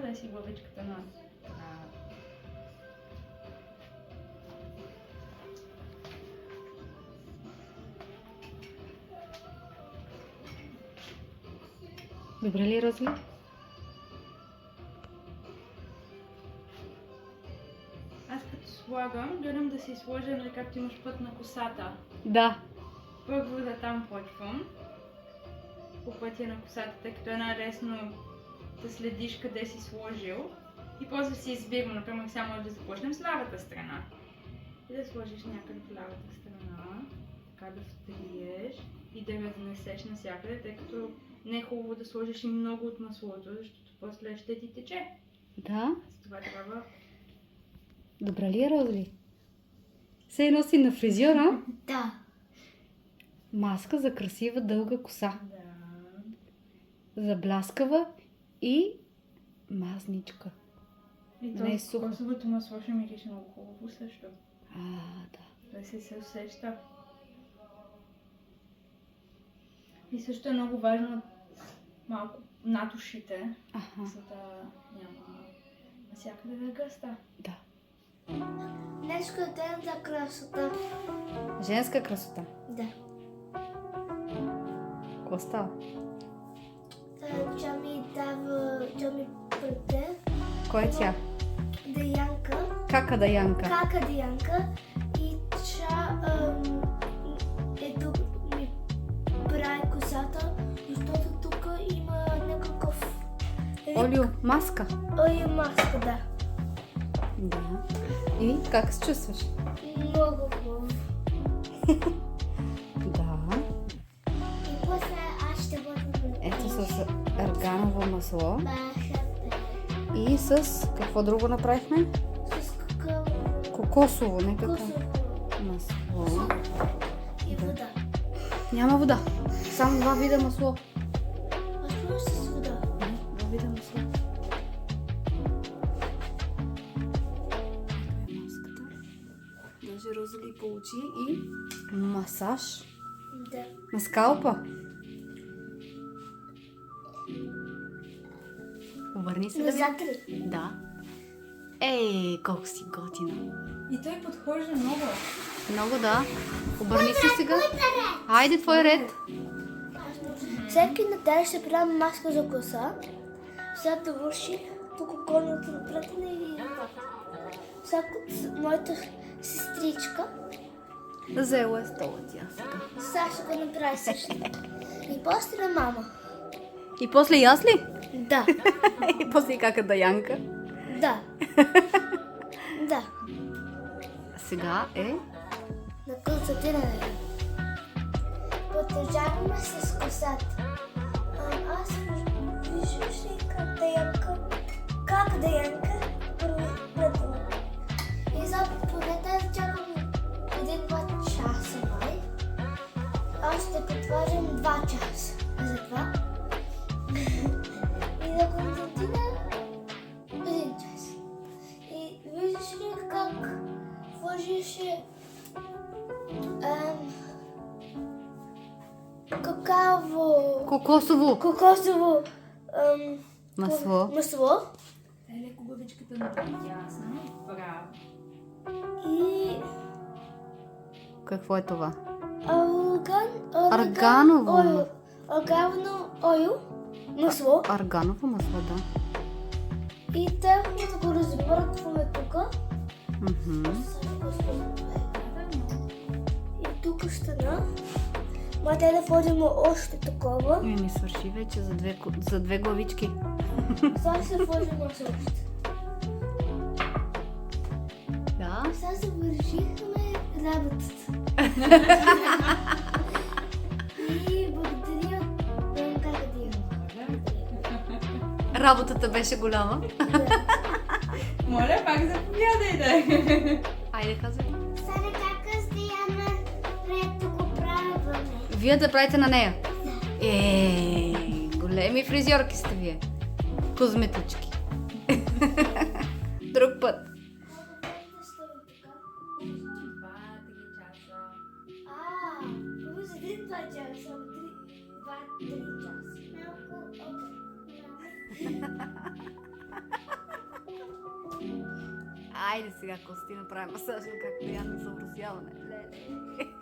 да си главичката на... Добре ли, Розли? Аз като слагам, гледам да си сложа, нали, както имаш път на косата. Да. Първо да там почвам, по пътя на косата, тъй като е най-лесно да следиш къде си сложил. И после си избирам, например, само да започнем с лявата страна. И да сложиш някъде в лявата страна, така да втриеш и да разнесеш навсякъде, тъй като не е хубаво да сложиш и много от маслото, защото после ще ти тече. Да. С това трябва... Добре ли, Розли? Се носи на фризьора. Да. Маска за красива дълга коса. Да. Забляскава и мазничка. И Не е то сухо. косовото масло ще мириш много хубаво също. Да. Той се усеща. И също е много важно малко над ушите, Аха. за да няма навсякъде да е гъста. Да. Днеска е ден за красота. Женска красота. Да. Какво става? Тя ми дава, тя ми преде Кой е тя? Деянка, Кака Даянка. кака Деянка и тя ето ми прави косата, защото тук има някакъв Олио, маска. Олио маска, да. Да. И как се чувстваш? Много хубаво. Да. И после аз ще бъда Ето с арганово масло. бахата И с какво друго направихме? с какао Кокосово, не какао. косово Масло. и вода. Няма вода. Само два вида масло. Масло с вода. Два вида масло. Маската. Даже Розали получи и масаж Да. на скалпа. Обърни се да видим. Назад ли? Да. Ей, колко си готина. И той подхожда много. Много да. Обърни се сега. Хайде, твой ред. Всеки неделя ще правим маска за коса. След да върши тук горното напретене и всяко моята сестричка Взела е стола тя сега. сега ще го направи също. И после на мама. И после и аз ли? Да, И после и кака Даянка. да. Да, Сега е... на констатиране. Продължаваме с косата. Аз виждаш ли как да янка първо. И за поне да чакам 1-2 часа, май. Аз ще потворим 2 часа за това. И на Константина 1 час. И виждаш ли как вложише Кокосово кокосово масло. Е леко главичката на дясно, право. и Какво е това? арганово Арганово. масло. Арганово масло, да. И трябва да го разбъркваме тук. Мгм. И тук стана. Ма те да вложим още такова. Ми свърши вече за две главички. Сега ще вложим още. Да. Сега завършихме работата. И благодаря на Какадия. Работата беше голяма. Моля, пак заповядайте. Айде, казвай. Сега как с Диана ред го правяме. Вие да правите на нея. Големи фризьорки сте вие. Козметички. Друг път. 2-3 часа. За 1-2 часа, 2-3 часа. Малко, окей. Айде сега, Кости, направим масаж на както Яна за обрусяване. Леле.